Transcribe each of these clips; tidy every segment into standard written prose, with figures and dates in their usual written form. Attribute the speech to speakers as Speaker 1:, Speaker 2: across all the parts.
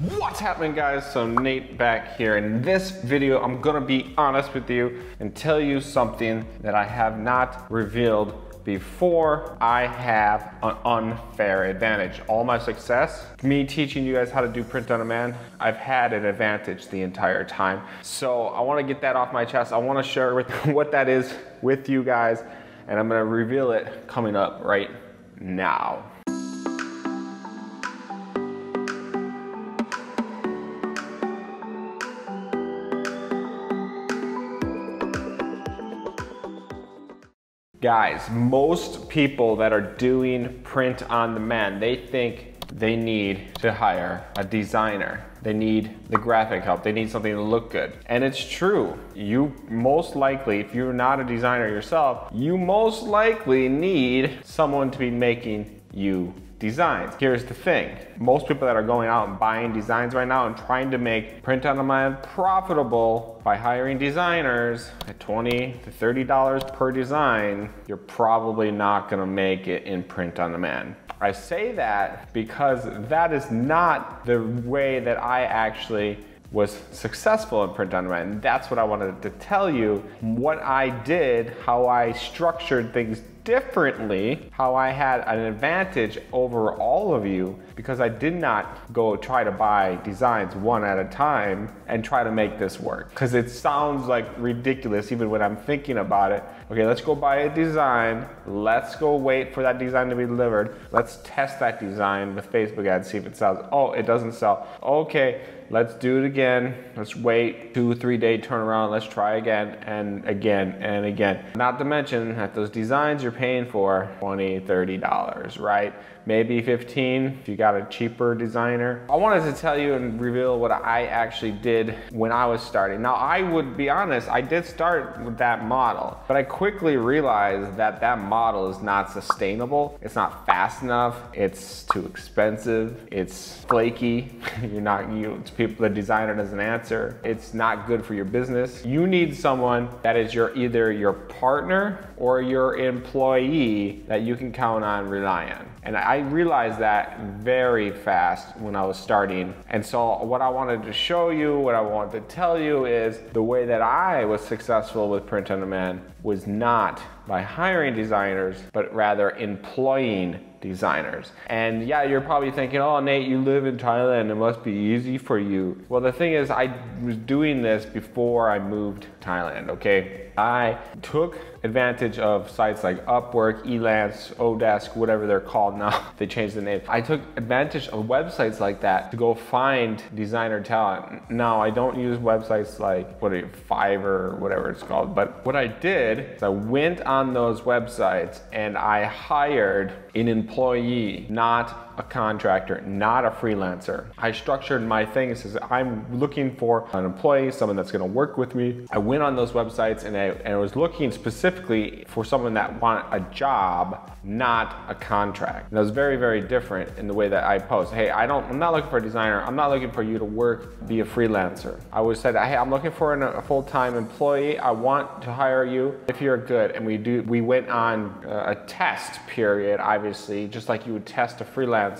Speaker 1: What's happening, guys? So Nate back here. In this video, I'm gonna be honest with you and tell you something that I have not revealed before. I have an unfair advantage. All my success, me teaching you guys how to do print on demand, I've had an advantage the entire time. So I wanna get that off my chest. I wanna share with what that is with you guys, and I'm gonna reveal it coming up right now. Guys, most people that are doing print on demand, they think they need to hire a designer. They need the graphic help. They need something to look good. And it's true. You most likely, if you're not a designer yourself, you most likely need someone to be making you designs. Here's the thing. Most people that are going out and buying designs right now and trying to make print on demand profitable by hiring designers at $20 to $30 per design, you're probably not gonna make it in print on demand. I say that because that is not the way that I actually was successful in print on demand. And that's what I wanted to tell you, what I did, how I structured things differently, how I had an advantage over all of you, because I did not go try to buy designs one at a time and try to make this work. Because it sounds like ridiculous even when I'm thinking about it. Okay, let's go buy a design. Let's go wait for that design to be delivered. Let's test that design with Facebook ads, see if it sells. Oh, it doesn't sell. Okay, let's do it again. Let's wait 2 or 3 day turnaround. Let's try again and again and again. Not to mention that those designs you're paying for $20, $30, right? Maybe 15 if you got a cheaper designer. I wanted to tell you and reveal what I actually did when I was starting. Now, I would be honest, I did start with that model, but I quickly realized that that model is not sustainable. It's not fast enough. It's too expensive. It's flaky. The designer doesn't answer. It's not good for your business. You need someone that is either your partner or your employee that you can count on, rely on. And I realized that very fast when I was starting. And so what I wanted to show you, what I wanted to tell you is the way that I was successful with print on demand was not by hiring designers, but rather employing designers. And yeah, you're probably thinking, oh, Nate, you live in Thailand, it must be easy for you. Well, the thing is, I was doing this before I moved to Thailand, okay? I took advantage of sites like Upwork, Elance, Odesk, whatever they're called now. They changed the name. I took advantage of websites like that to go find designer talent. Now, I don't use websites like Fiverr or whatever it's called, but what I did is I went on those websites and I hired an employee, not a contractor, not a freelancer. I structured my things as I'm looking for an employee, someone that's gonna work with me. I went on those websites and I was looking specifically for someone that wanted a job, not a contract. And that was very, very different in the way that I post. Hey, I'm not looking for a designer. I'm not looking for you to work, be a freelancer. I always said, hey, I'm looking for a full-time employee. I want to hire you if you're good. And we went on a test period, obviously, just like you would test a freelancer.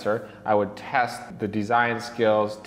Speaker 1: I would test the design skills,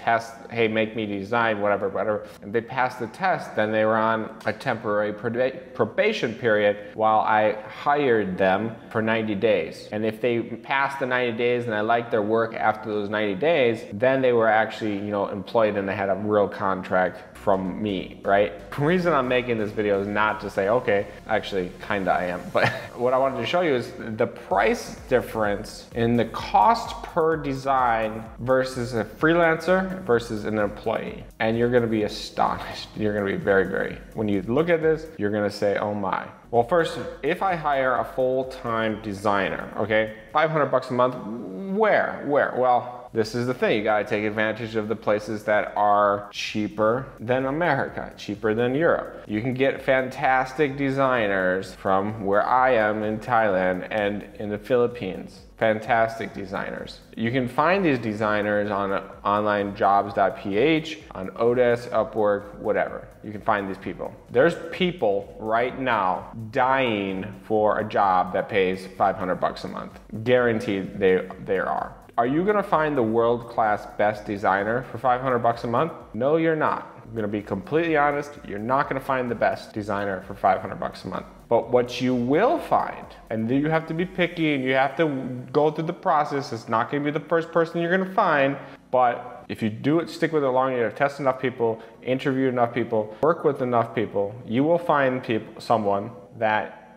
Speaker 1: hey, make me design, whatever. And they passed the test, then they were on a temporary probation period while I hired them for 90 days. And if they passed the 90 days and I liked their work after those 90 days, then they were actually, employed and they had a real contract from me, right? The reason I'm making this video is not to say, okay, actually kinda I am, but what I wanted to show you is the price difference in the cost per design versus a freelancer versus an employee. And you're gonna be astonished. You're gonna be very, very, when you look at this, you're gonna say, oh my. Well, first, if I hire a full-time designer, okay, $500 a month, where? Well, this is the thing, you gotta take advantage of the places that are cheaper than America, cheaper than Europe. You can get fantastic designers from where I am in Thailand and in the Philippines. Fantastic designers. You can find these designers on onlinejobs.ph, on Odesk, Upwork, whatever. You can find these people. There's people right now dying for a job that pays $500 a month. Guaranteed they are. Are you gonna find the world-class best designer for 500 bucks a month? No, you're not. I'm gonna be completely honest, you're not gonna find the best designer for 500 bucks a month. But what you will find, and you have to be picky and you have to go through the process, it's not gonna be the first person you're gonna find, but if you do it, stick with it long enough, test enough people, interview enough people, work with enough people, you will find someone that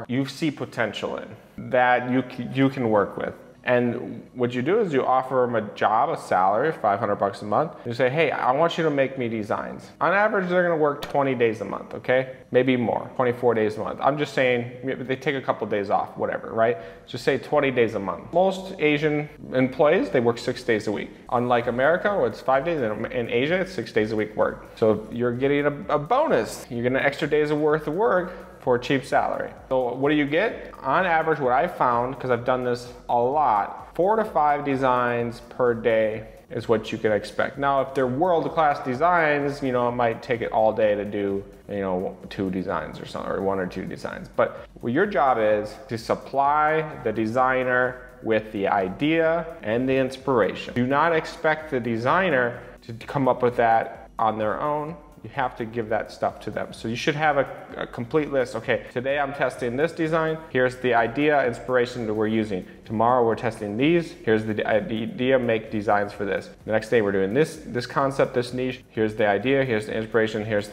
Speaker 1: you see potential in, that you can work with. And what you do is you offer them a job, a salary of 500 bucks a month. You say, hey, I want you to make me designs. On average, they're gonna work 20 days a month, okay? Maybe more, 24 days a month. I'm just saying, they take a couple days off, whatever, right? Just say 20 days a month. Most Asian employees, they work 6 days a week. Unlike America, where it's 5 days, in Asia, it's 6 days a week work. So you're getting a bonus. You're getting extra days worth of work for a cheap salary. So what do you get? On average, what I found, because I've done this a lot, 4 to 5 designs per day is what you can expect. Now, if they're world-class designs, it might take it all day to do, 2 designs or something, or 1 or 2 designs. But what your job is to supply the designer with the idea and the inspiration. Do not expect the designer to come up with that on their own. You have to give that stuff to them. So you should have a complete list. Okay, today I'm testing this design. Here's the idea, inspiration that we're using. Tomorrow we're testing these. Here's the idea, make designs for this. The next day we're doing this concept, this niche. Here's the idea, here's the inspiration, here's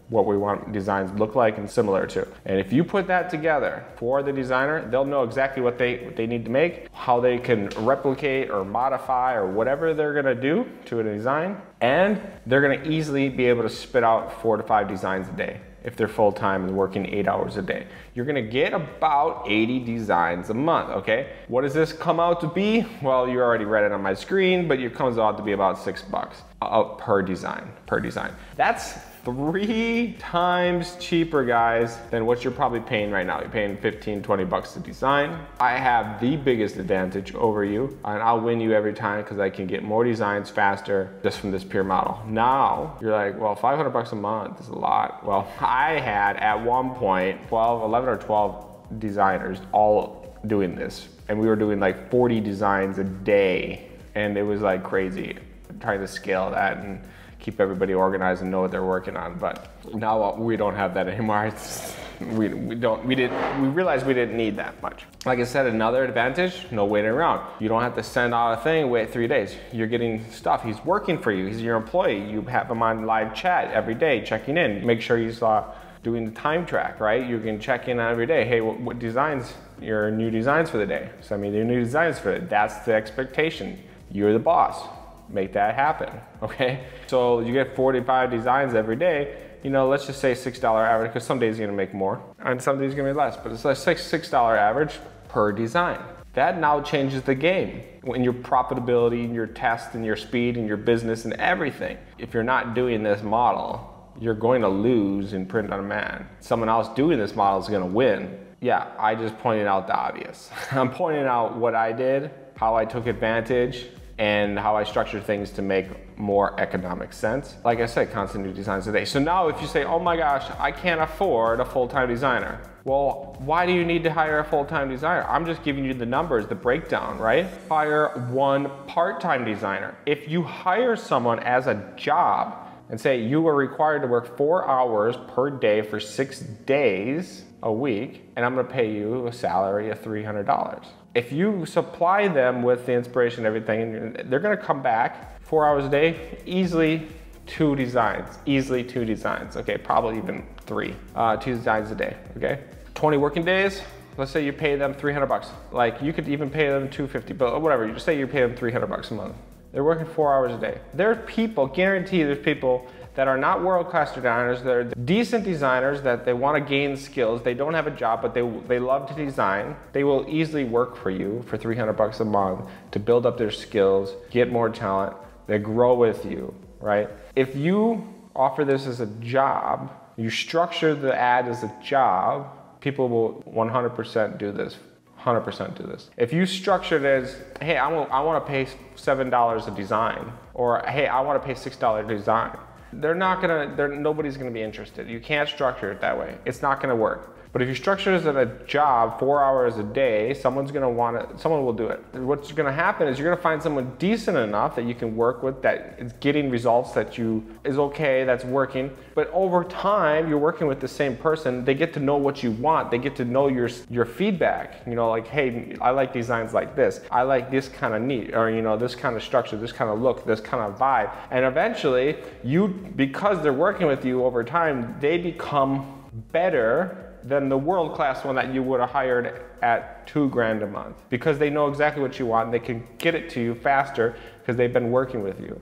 Speaker 1: what we want designs to look like and similar to. And if you put that together for the designer, they'll know exactly what they need to make, how they can replicate or modify or whatever they're gonna do to a design, and they're gonna easily be able to spit out 4 to 5 designs a day if they're full-time and working 8 hours a day. You're gonna get about 80 designs a month, okay? What does this come out to be? Well, you already read it on my screen, but it comes out to be about $6 per design. That's 3 times cheaper, guys, than what you're probably paying right now. You're paying 15, 20 bucks to design. I have the biggest advantage over you, and I'll win you every time because I can get more designs faster just from this pure model. Now, you're like, well, 500 bucks a month is a lot. Well, I had at one point 11 or 12 designers all doing this, and we were doing like 40 designs a day, and it was like crazy trying to scale that and keep everybody organized and know what they're working on. But now we don't have that anymore. We realized we didn't need that much. Like I said, another advantage, no waiting around. You don't have to send out a thing, wait 3 days. You're getting stuff. He's working for you. He's your employee. You have him on live chat every day, checking in. Make sure he's doing the time track, right? You can check in every day. Hey, what designs, your new designs for the day? Send me your new designs for it. That's the expectation. You're the boss. Make that happen, okay? So you get 45 designs every day, let's just say $6 average, because some days you're gonna make more, and some days you're gonna be less, but it's like $6 average per design. That now changes the game in your profitability, in your test, and your speed, and your business, and everything. If you're not doing this model, you're going to lose in print on demand. Someone else doing this model is gonna win. Yeah, I just pointed out the obvious. I'm pointing out what I did, how I took advantage, and how I structure things to make more economic sense. Like I said, constant new designs a day. So now if you say, oh my gosh, I can't afford a full-time designer. Well, why do you need to hire a full-time designer? I'm just giving you the numbers, the breakdown, right? Hire 1 part-time designer. If you hire someone as a job and say you are required to work 4 hours per day for 6 days a week, and I'm gonna pay you a salary of $300. If you supply them with the inspiration and everything, they're gonna come back 4 hours a day, easily 2 designs, okay? Probably even 3, 2 designs a day, okay? 20 working days, let's say you pay them 300 bucks. Like you could even pay them 250, but whatever, you say you pay them 300 bucks a month. They're working 4 hours a day. There's people, guarantee there's people that are not world-class designers, they're decent designers that they want to gain skills, they don't have a job, but they love to design. They will easily work for you for 300 bucks a month to build up their skills, get more talent, they grow with you, right? If you offer this as a job, you structure the ad as a job, people will 100% do this. 100% do this. If you structure it as, hey, I want to pay $7 a design, or hey, I want to pay $6 a design, nobody's gonna be interested. You can't structure it that way. It's not gonna work. But But if you structure this as a job, 4 hours a day, someone will do it. What's gonna happen is you're gonna find someone decent enough that you can work with, that is getting results that is okay, that's working. But over time, you're working with the same person, they get to know what you want, they get to know your feedback. You know, like, hey, I like designs like this, I like this kind of neat, or you know, this kind of structure, this kind of look, this kind of vibe. And eventually, because they're working with you over time, they become better than the world-class one that you would have hired at $2,000 a month, because they know exactly what you want and they can get it to you faster because they've been working with you.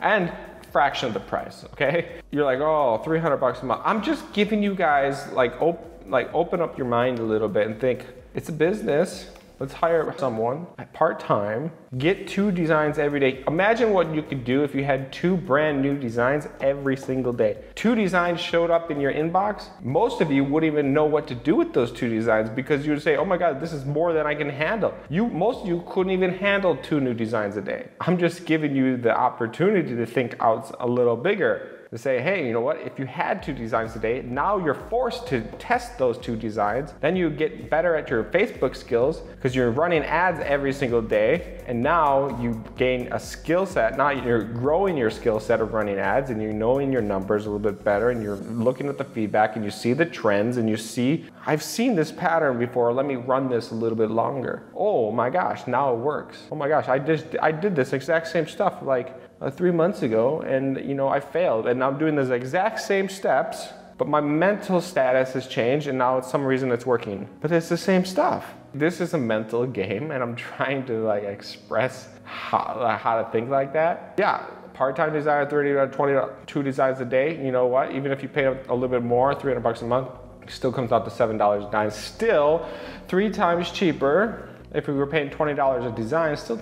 Speaker 1: And fraction of the price, okay? You're like, oh, $300 a month. I'm just giving you guys, open up your mind a little bit and think, it's a business. Let's hire someone part-time, get 2 designs every day. Imagine what you could do if you had 2 brand new designs every single day. 2 designs showed up in your inbox. Most of you wouldn't even know what to do with those 2 designs, because you would say, oh my God, this is more than I can handle. Most of you couldn't even handle 2 new designs a day. I'm just giving you the opportunity to think out a little bigger. To say, hey, you know what, if you had 2 designs today, now you're forced to test those 2 designs. Then you get better at your Facebook skills because you're running ads every single day. And now you gain a skill set. Now you're growing your skill set of running ads, and you're knowing your numbers a little bit better, and you're looking at the feedback and you see the trends and you see, I've seen this pattern before, let me run this a little bit longer. Oh my gosh, now it works. Oh my gosh, I did this exact same stuff like 3 months ago, and you know, I failed, and I'm doing those exact same steps, but my mental status has changed, and now it's some reason it's working. But it's the same stuff. This is a mental game, and I'm trying to like express how to think like that. Yeah, part-time designer, 30 to 22 designs a day. You know what? Even if you pay a little bit more, $300 a month, it still comes out to $7.09. Still 3 times cheaper. If we were paying $20 a design, still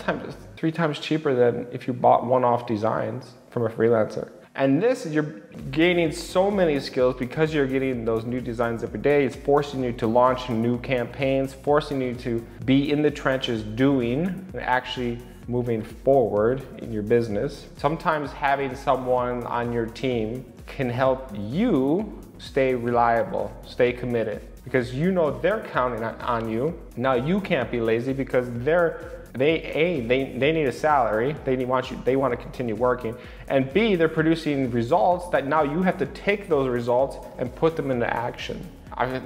Speaker 1: 3 times cheaper than if you bought one-off designs from a freelancer. And this, you're gaining so many skills because you're getting those new designs every day. It's forcing you to launch new campaigns, forcing you to be in the trenches doing and actually moving forward in your business. Sometimes having someone on your team can help you stay reliable, stay committed, because you know they're counting on you. Now you can't be lazy because they need a salary, they want to continue working, and B, they're producing results that now you have to take those results and put them into action.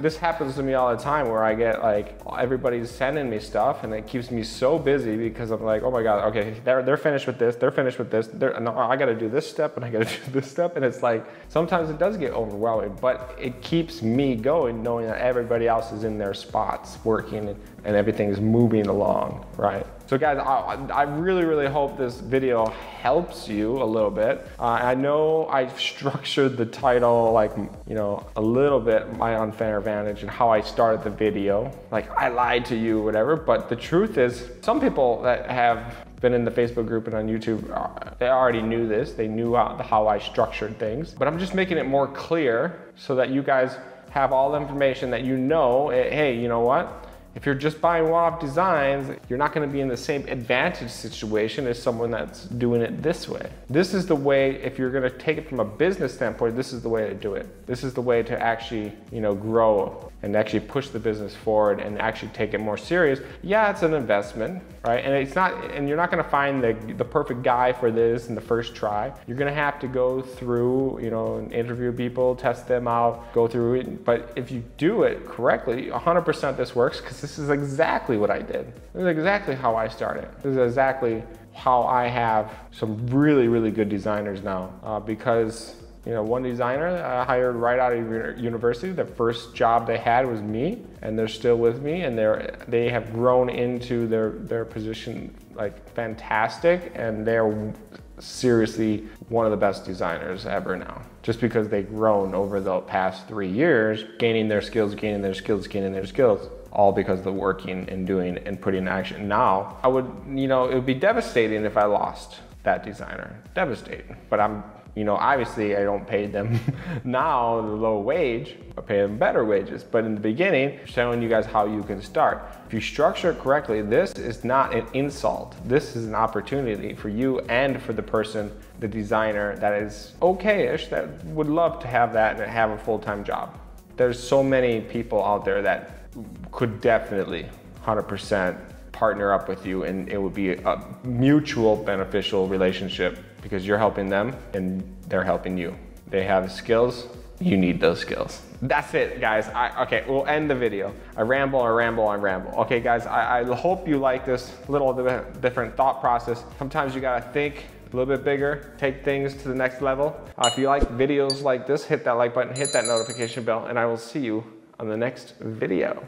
Speaker 1: This happens to me all the time, where I get like, everybody's sending me stuff and it keeps me so busy because I'm like, oh my God, okay, they're finished with this, they're finished with this, no, I gotta do this step and I gotta do this step. And it's like, sometimes it does get overwhelming, but it keeps me going knowing that everybody else is in their spots working and everything is moving along, right? So guys, I really, really hope this video helps you a little bit. I know I structured the title like, you know, a little bit my unfair advantage and how I started the video. Like, I lied to you, whatever, but the truth is, some people that have been in the Facebook group and on YouTube, they already knew this. They knew how I structured things, but I'm just making it more clear so that you guys have all the information that you know, hey, you know what? If you're just buying one-off designs, you're not gonna be in the same advantage situation as someone that's doing it this way. This is the way, if you're gonna take it from a business standpoint, this is the way to do it. This is the way to actually, you know, grow and actually push the business forward and actually take it more serious. Yeah, it's an investment, right? And it's not, and you're not gonna find the perfect guy for this in the first try. You're gonna have to go through, you know, and interview people, test them out, go through it. But if you do it correctly, 100% this works, because this is exactly what I did. This is exactly how I started. This is exactly how I have some really, really good designers now, because, you know, one designer I hired right out of university, the first job they had was me, and they're still with me, and they have grown into their position like fantastic, and they're seriously one of the best designers ever now, just because they've grown over the past 3 years, gaining their skills, all because of the working and doing and putting in action. Now, I would, you know, it would be devastating if I lost that designer, devastating. But I'm, you know, obviously I don't pay them now the low wage, I pay them better wages. But in the beginning, showing you guys how you can start. If you structure it correctly, this is not an insult. This is an opportunity for you and for the person, the designer that is okay-ish, that would love to have that and have a full-time job. There's so many people out there that could definitely 100% partner up with you, and it would be a mutual beneficial relationship because you're helping them and they're helping you. They have skills, you need those skills. That's it, guys. Okay, we'll end the video. I ramble. Okay, guys, I hope you like this little different thought process. Sometimes you gotta think a little bit bigger, take things to the next level. If you like videos like this, hit that like button, hit that notification bell, and I will see you on the next video.